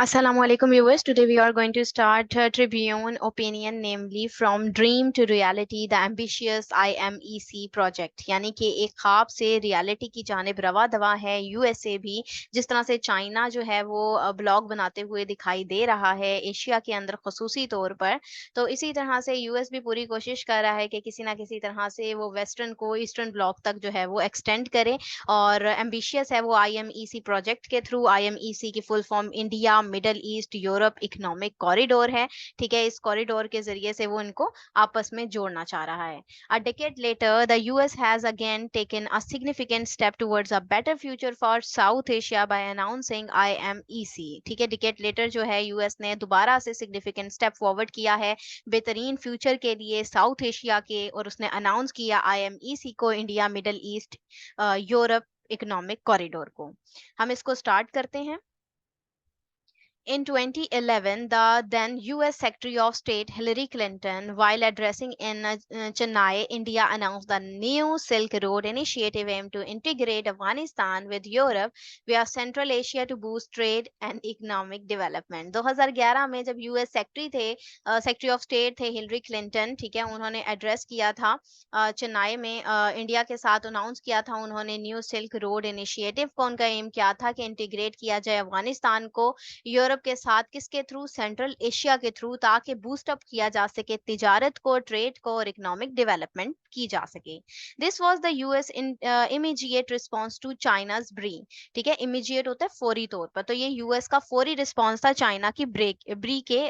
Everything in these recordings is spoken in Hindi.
Assalamualaikum viewers. Today we are going to start Tribune opinion, namely from dream to reality, the ambitious IMEC project. यानी कि एक ख्वाब से रियलिटी की जानिब रवा दवा है यूएसए भी। जिस तरह से चाइना जो है वो ब्लॉग बनाते हुए दिखाई दे रहा है एशिया के अंदर खसूसी तौर पर, तो इसी तरह से यूएस भी पूरी कोशिश कर रहा है कि किसी ना किसी तरह से वो वेस्टर्न को ईस्टर्न ब्लॉक तक जो है वो एक्सटेंड करे। और एम्बिशियस है वो आईएमईसी प्रोजेक्ट के थ्रू। आईएमईसी की full form India middle east Europe economic corridor है। ठीक है, इस कॉरिडोर के जरिए से वो इनको आपस में जोड़ना चाह रहा है। अ decade later, the US has again taken a significant step towards a better future for South Asia by announcing IMEC। ठीक है, डिकेड लेटर जो है यूएस ने दोबारा से सिग्निफिकेंट स्टेप फॉरवर्ड किया है बेहतरीन फ्यूचर के लिए साउथ एशिया के, और उसने अनाउंस किया आईएमईसी को, India middle east Europe economic corridor को। हम इसको स्टार्ट करते हैं। In 2011, the then US Secretary of State Hillary Clinton, while addressing in Chennai, India, announced the new Silk Road initiative aimed to integrate Afghanistan with Europe via Central Asia to boost trade and economic development। 2011 में जब यूएस सेक्रेटरी ऑफ स्टेट थे हिलरी क्लिंटन, ठीक है, उन्होंने एड्रेस किया था चेन्नई में, इंडिया के साथ अनाउंस किया था उन्होंने न्यू सिल्क रोड इनिशिएटिव को। उनका एम क्या था कि इंटीग्रेट किया जाए अफगानिस्तान को यूरोप के साथ, किसके थ्रू, सेंट्रल एशिया के थ्रू, ताकि बूस्ट अप किया जा सके तिजारत को, ट्रेड को और इकोनॉमिक डेवलपमेंट की जा सके। This was the US immediate response to China's BRI. ठीक है, इमीडिएट होता है फौरी तौर पर, तो ये यूएस का फौरी रिस्पांस था चाइना की ब्री के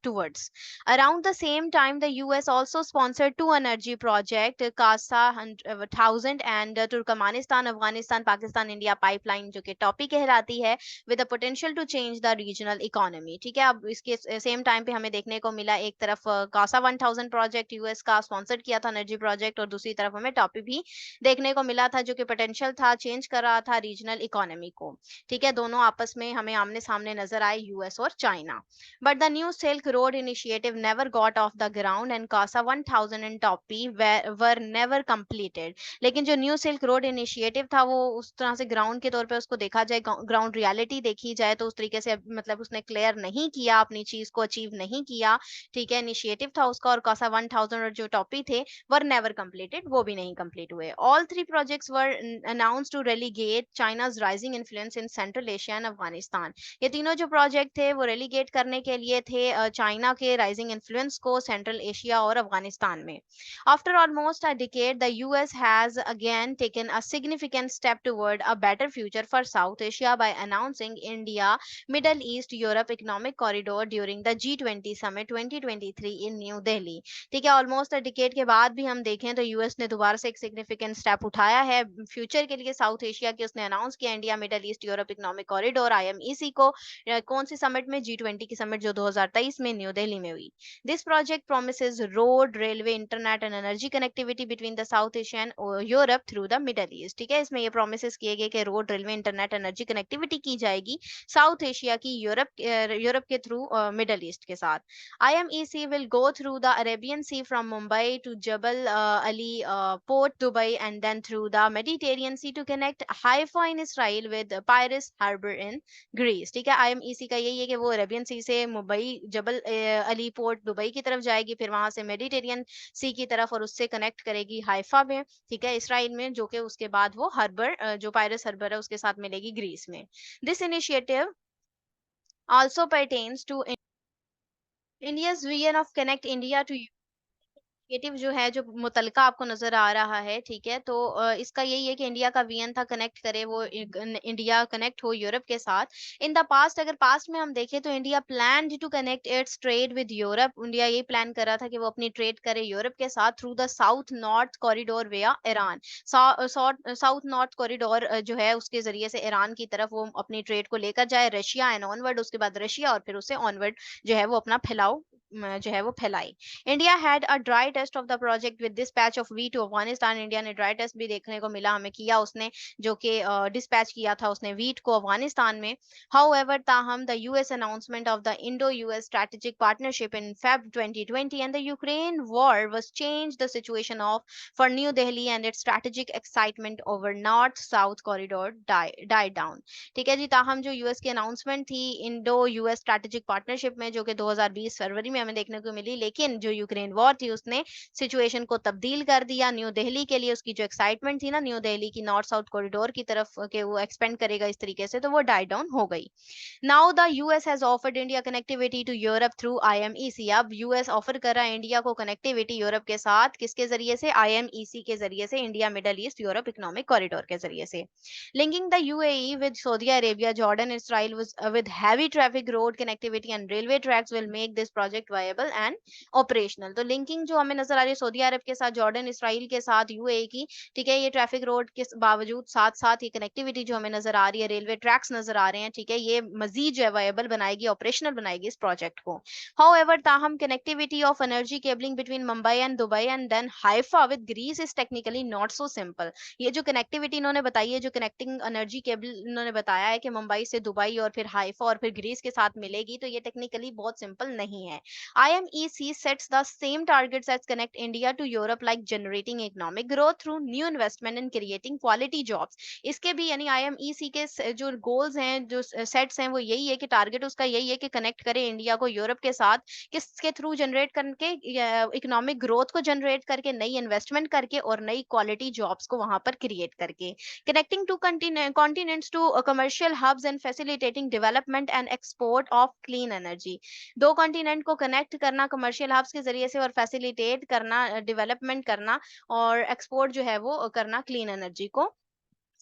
towards. Around the same time the US also sponsored two energy project CASA 1000 and Turkmenistan Afghanistan Pakistan India pipeline, जो कि टॉपिक कहलाती है, with the potential to change the regional economy. ठीक है, अब इसके सेम टाइम पे हमें देखने को मिला एक तरफ कासा 1000 प्रोजेक्ट यूएस का स्पॉन्सर्ड किया था एनर्जी प्रोजेक्ट, और दूसरी तरफ हमें टॉपिक भी देखने को मिला था जो कि पोटेंशियल था, चेंज कर रहा था रीजनल इकोनॉमी को। ठीक है, दोनों आपस में हमें आमने सामने नजर आए, यूएस और China. But the new silk road initiative never got off the ground and CASA 1000 and TAPI were never completed. लेकिन जो न्यू सिल्क रोड इनिशिएटिव था वो उस तरह से ग्राउंड के तौर पे उसको देखा जाए, ग्राउंड रियलिटी देखी जाए, तो उस तरीके से मतलब उसने क्लियर नहीं किया, अपनी चीज को अचीव नहीं किया। ठीक है, इनिशिएटिव था उसका, और कासा 1000 और जो टॉपिक थे वर नेवर कंप्लीटेड, वो भी नहीं कंप्लीट हुए। All three projects were announced to relegate China's rising influence in Central Asia and Afghanistan. ये तीनों जो प्रोजेक्ट थे वो रेलीगेट करने के लिए थे चाइना के राइजिंग इन्फ्लुएंस को सेंट्रल एशिया और अफगानिस्तान में। After almost a decade, the US has again taken a significant step toward a better future for South Asia by announcing India Middle East Europe Economic Corridor during the G20 Summit 2023 in New Delhi। ठीक है, ऑलमोस्ट डिकेड के बाद भी हम देखें तो यूएस ने दोबारा से एक सिग्निफिकेंट स्टेप उठाया है फ्यूचर के लिए साउथ एशिया की। उसने अनाउंस किया India middle east Europe economic corridor IMEC को। कौन सी समिट में? G20 की समिट जो 2023 में न्यू दिल्ली में हुई। This project promises road, railway, internet and energy connectivity between the South Asia and Europe through the Middle East। ठीक है, इसमें ये promises किए गए कि road, railway, internet, energy connectivity की जाएगी साउथ एशिया की यूरोप के थ्रू मिडल ईस्ट के साथ। IMEC will go through the Arabian Sea from Mumbai to Jebel Ali Port, Dubai, and then through the Mediterranean Sea to connect Haifa in Israel with Piraeus Harbor in Greece. ठीक है, आईएमईसी का यही है कि वो अरेबियन सी से मुंबई जबल अली पोर्ट दुबई की तरफ जाएगी, फिर वहां से मेडिटेरियन सी की तरफ, और उससे कनेक्ट करेगी हाइफा में, ठीक है, इसराइल में, जो कि उसके बाद वो हर्बर जो पायरस हर्बर है उसके साथ मिलेगी ग्रीस में। This initiative also pertains to India's vision of connect India to initiative जो है, जो मुतलका आपको नजर आ रहा है, ठीक है, तो इसका यही है कि इंडिया का वीएन था कनेक्ट करे वो इंडिया कनेक्ट हो यूरोप के साथ। इन द पास्ट, अगर पास्ट में हम देखें तो India plan to connect its trade with Europe. India यही प्लान कर रहा था कि वो अपनी ट्रेड करे यूरोप के साथ through the south north corridor via Iran. South north corridor जो है उसके जरिए से ईरान की तरफ वो अपनी ट्रेड को लेकर जाए, रशिया एंड ऑनवर्ड, उसके बाद रशिया और फिर उससे ऑनवर्ड जो है वो अपना फैलाव जो है वो फैलाई। India had a dry test of the project with dispatch of we to Afghanistan. India ने ड्राई टेस्ट भी देखने को मिला हमें, किया उसने, जो कि डिस्पैच किया था उसने वीट को अफगानिस्तान में। However, ताहम the US announcement of the Indo-US strategic partnership in Feb 2020 and the Ukraine war was changed the situation of for New Delhi, and its strategic excitement over North-South corridor died down. ठीक है जी, ताहम जो यूएस की अनाउंसमेंट थी इंडो यूएस स्ट्रैटेजिक पार्टनरशिप में, जो कि 2020 फरवरी में हमें देखने को मिली, लेकिन जो यूक्रेन वॉर थी उसने सिचुएशन को तब्दील कर दिया। न्यू दिल्ली के लिए उसकी जो एक्साइटमेंट थी ना, न्यू दिल्ली की नॉर्थ साउथ कॉरिडोर की तरफ के वो एक्सपेंड करेगा इस तरीके से, तो वो डाई डाउन हो गई। Now the US has offered India connectivity to Europe through IMEC. अब यूएस ऑफर कर रहा है इंडिया को कनेक्टिविटी यूरोप के साथ, किसके जरिए से? आईएमईसी के जरिए से, India middle east Europe economic corridor के जरिए से। Linking the UAE with Saudi Arabia, Jordan, Israel with heavy traffic road connectivity and railway tracks will make this project viable and operational। तो लिंकिंग जो हमें नजर आ रही है सऊदी अरब के साथ, जॉर्डन, इसराइल के साथ, यूएई की, ठीक है, ये ट्रैफिक रोड के बावजूद साथ साथ ये कनेक्टिविटी जो हमें नजर आ रही है, रेलवे ट्रैक्स नजर आ रहे हैं, ठीक है, ये मजीद जो है वायबल बनाएगी, ऑपरेशनल बनाएगी इस प्रोजेक्ट को। हाउएवर, ताहम connectivity of energy cabling between Mumbai and Dubai and then Haifa with Greece is technically not so simple. ये जो कनेक्टिविटी इन्होंने बताई है, जो कनेक्टिंग एनर्जी केबल इन्होंने बताया है कि मुंबई से दुबई और फिर हाइफा और फिर ग्रीस के साथ मिलेगी, तो ये टेक्निकली बहुत सिंपल नहीं है। IMEC sets the same targets as Connect India to Europe, like generating economic growth through new investment and creating quality jobs। इसके भी यानी IMEC के जो गोल्स हैं, जो सेट्स हैं, वो यही है कि टारगेट उसका यही है कि कनेक्ट करे इंडिया को यूरोप के साथ, किसके थ्रू? जनरेट करके, इकोनॉमिक ग्रोथ को जनरेट करके, नई इन्वेस्टमेंट करके और नई क्वालिटी जॉब्स को वहां पर क्रिएट करके। Connecting two continents to commercial hubs and facilitating development and export of clean energy। दो कॉन्टिनेंट को कनेक्ट करना कमर्शियल हब्स के जरिए से और फैसिलिटेट करना, डेवलपमेंट करना और एक्सपोर्ट जो है वो करना क्लीन एनर्जी को।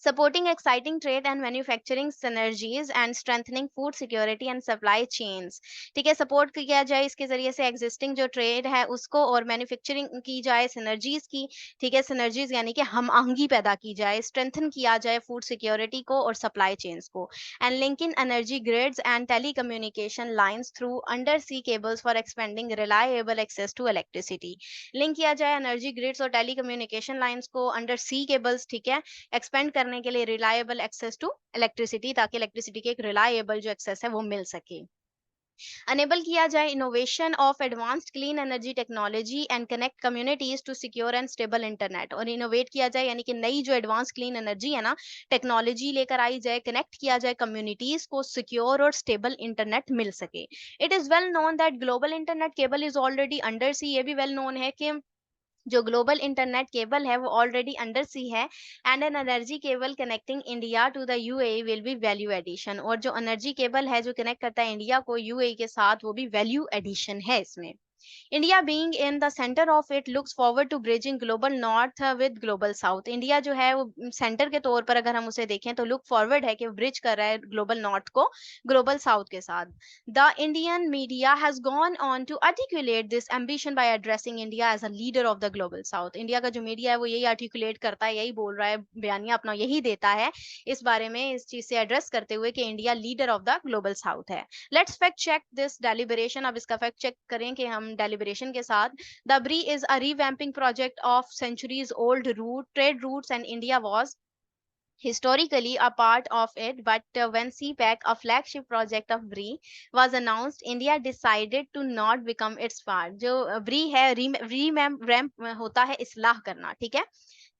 Supporting exciting trade and manufacturing synergies and strengthening food security and supply chains। ठीक है, सपोर्ट किया जाए इसके जरिए से एग्जिस्टिंग जो ट्रेड है उसको, और मैन्युफैक्चरिंग की जाए सिनर्जीज की, ठीक है, सिनर्जीज यानी कि हम आहंगी पैदा की जाए, स्ट्रेंथन किया जाए फूड सिक्योरिटी को और सप्लाई चेन्स को। And linking energy grids and telecommunication lines through undersea cables for expanding reliable access to electricity. Link किया जाए एनर्जी ग्रिड्स और टेलीकम्युनिकेशन लाइंस को अंडर सी केबल्स, ठीक है, एक्सपेंड करने के लिए रिलायबल एक्सेस टू इलेक्ट्रिसिटी, ताकि इलेक्ट्रिसिटी के एक रिलायबल जो एक्सेस है वो मिल सके। अनेबल किया जाए innovation of advanced clean energy technology and connect communities to secure and stable internet. और इनोवेट किया जाए यानी कि नई जो एडवांस क्लीन एनर्जी है ना, टेक्नोलॉजी लेकर आई जाए, कनेक्ट किया जाए कम्युनिटीज को, सिक्योर और स्टेबल इंटरनेट मिल सके। It is well known that global internet cable is already under sea. ये भी वेल नोन है कि जो ग्लोबल इंटरनेट केबल है वो ऑलरेडी अंडर सी है। And an energy cable connecting India to the UAE will be value addition. और जो एनर्जी केबल है जो कनेक्ट करता है इंडिया को यूएई के साथ, वो भी वैल्यू एडिशन है इसमें। India being in the centre of it looks forward to bridging global north with global south. India जो है वो सेंटर के तौर पर अगर हम उसे देखें तो लुक फॉरवर्ड है कि वो ब्रिज कर रहा है ग्लोबल नॉर्थ को ग्लोबल साउथ के साथ। The Indian media has gone on to articulate this ambition by addressing India as a leader of the global south. India का जो मीडिया है वो यही आर्टिकुलेट करता है, यही बोल रहा है, बयानिया अपना यही देता है इस बारे में, इस चीज से एड्रेस करते हुए कि India leader of the global south है। Let's fact check this deliberation. अब इसका फैक्ट चेक करें कि हम डेलिबरेशन के साथ। The BRI is a revamping project of centuries old trade routes, and India was historically a part of it, but when CPEC, a flagship project of BRI, was announced, India decided to not become its part। जो BRI है, revamp होता है इस्लाह करना, ठीक है,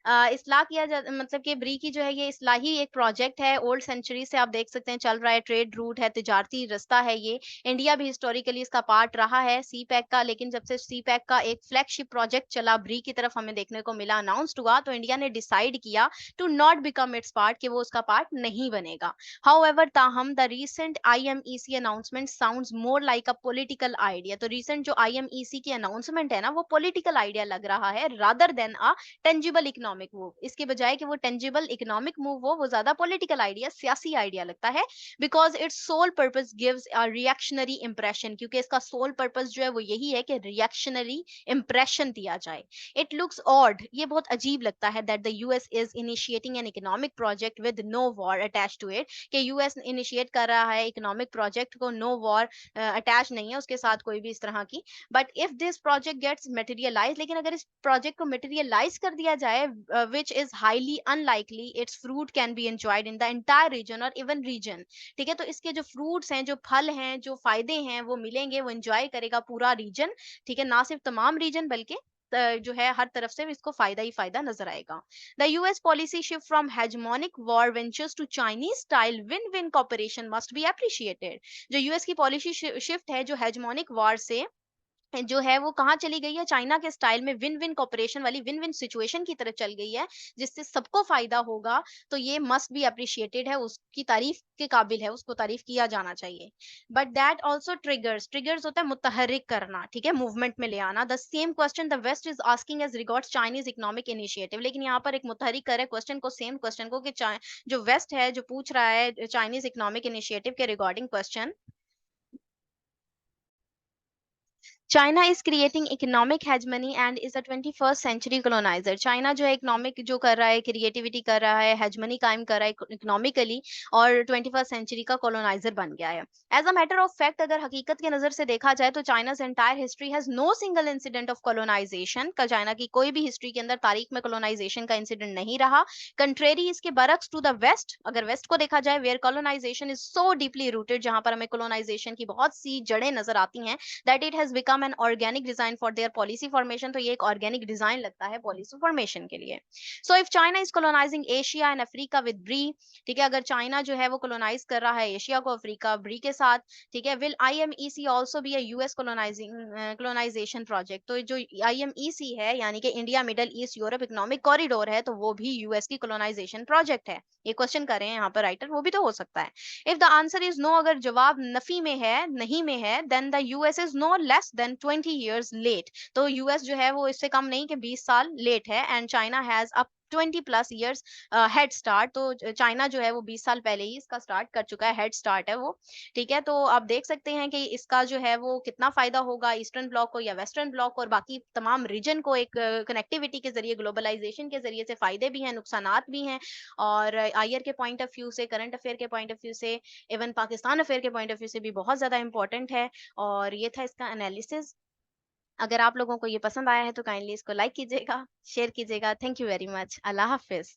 इस्लाह किया जा, मतलब कि ब्री की जो है ये इस्लाही एक प्रोजेक्ट है, ओल्ड सेंचुरी से आप देख सकते हैं चल रहा है, ट्रेड रूट है, तिजारती रास्ता है ये। इंडिया भी हिस्टोरिकली इसका पार्ट रहा है सीपैक का, लेकिन जब से सीपैक का एक फ्लैगशिप प्रोजेक्ट चला, ब्री की तरफ हमें देखने को मिला, अनाउंस्ड हुआ, तो इंडिया ने डिसाइड किया to not become its part, कि वो उसका पार्ट नहीं बनेगा। हाउएवर, ताहम the recent IMEC announcement sounds more like a political idea. तो रीसेंट जो आईएमईसी की अनाउंसमेंट है ना, वो पॉलिटिकल आइडिया लग रहा है rather than a tangible economic economic move, इसके बजाय कि वो टेंजिबल इकोनॉमिक मूव हो, वो ज्यादा पॉलिटिकल आइडिया, सियासी आइडिया लगता है, because its sole purpose gives a reactionary impression, क्योंकि इसका सोल पर्पस जो है वो यही है कि रिएक्शनरी इंप्रेशन दिया जाए। इट लुक्स ऑड, ये बहुत अजीब लगता है, that the US is initiating an economic project with no war attach to it, कि यूएस इनिशिएट कर रहा है इकोनॉमिक प्रोजेक्ट को, नो वॉर अटैच नहीं है उसके साथ कोई भी इस तरह की। But if this project gets materialize, लेकिन अगर इस प्रोजेक्ट को मटेरियलाइज कर दिया जाए, which is highly unlikely, its fruit can be enjoyed in the entire region और इवन रीजन। ठीक है, तो इसके जो फ्रूट्स हैं, जो फल हैं, जो फायदे हैं, वो मिलेंगे, वो एंजॉय करेगा पूरा रीजन। ठीक है, ना सिर्फ तमाम रीजन बल्कि जो है हर तरफ से इसको फायदा ही फायदा नजर आएगा। The US policy shift from hegemonic war ventures to Chinese style win win cooperation must be appreciated. जो यूएस की पॉलिसी शिफ्ट है, जो हेजमोनिक वॉर से जो है वो कहाँ चली गई है, चाइना के स्टाइल में विन विन कॉपरेशन वाली विन विन सिचुएशन की तरफ चल गई है, जिससे सबको फायदा होगा। तो ये मस्ट बी अप्रिशिएटेड है, उसकी तारीफ के काबिल है, उसको तारीफ किया जाना चाहिए। But that also triggers, triggers होता है मुतहरिक करना, ठीक है, मूवमेंट में ले आना। The same question the west is asking as regards Chinese economic initiative, लेकिन यहाँ पर एक मुतहरिक करे क्वेश्चन को, सेम क्वेश्चन को, कि जो वेस्ट है जो पूछ रहा है चाइनीज इकोनॉमिक इनिशिएटिव के regarding question, China is creating economic hegemony and is a 21st century colonizer। China जो है इकोनॉमिक जो कर रहा है, क्रिएटिविटी कर रहा है, हेजमनी कायम कर रहा है इकोनॉमिकली, और 21st सेंचुरी का कॉलोनाइजर बन गया है। As a matter of fact, अगर हकीकत के नजर से देखा जाए तो China's entire history has no single incident of colonization का, चाइना की कोई भी हिस्ट्री के अंदर तारीख में कॉलोनाइजेशन का इंसिडेंट नहीं रहा। कंट्रेरी इसके बरक्स टू द वेस्ट, अगर वेस्ट को देखा जाए, where colonization is so deeply rooted, जहां पर हमें कॉलोनाइजेशन की बहुत सी जड़ें नजर आती हैं, that it has become an organic design for their policy formation। तो ये एक organic design लगता है policy formation के लिए। So if China is colonizing Asia and Africa with BRIC, ठीक है, अगर चाइना जो है वो colonize कर रहा है एशिया को अफ्रीका BRIC के साथ, ठीक है, will IMEC also be a US colonization project? तो जो IMEC है, यानी कि India middle east Europe economic corridor है, तो वो भी यूएस की colonization project है। ये क्वेश्चन कर रहे हैं यहाँ पर राइटर, वो भी तो हो सकता है। If the answer is no, अगर जवाब नफी में है, नहीं में है, then the US is no less than 20 years late. तो यूएस जो है वो इससे कम नहीं कि 20 साल लेट है, and China has up 20+ years head start. तो चाइना जो है वो 20 साल पहले ही इसका स्टार्ट कर चुका है, हेड स्टार्ट है वो। ठीक है, तो आप देख सकते हैं कि इसका जो है वो कितना फायदा होगा ईस्टर्न ब्लॉक को या वेस्टर्न ब्लॉक को और बाकी तमाम रीजन को। एक कनेक्टिविटी के जरिए, ग्लोबलाइजेशन के जरिए से फायदे भी हैं, नुकसानात भी हैं, और आईआर के पॉइंट ऑफ व्यू से, करंट अफेयर के पॉइंट ऑफ व्यू से, इवन पाकिस्तान अफेयर के पॉइंट ऑफ व्यू से भी बहुत ज्यादा इंपॉर्टेंट है। और ये था इसका एनालिसिस। अगर आप लोगों को ये पसंद आया है तो काइंडली इसको लाइक कीजिएगा, शेयर कीजिएगा। Thank you very much. Allah Hafiz.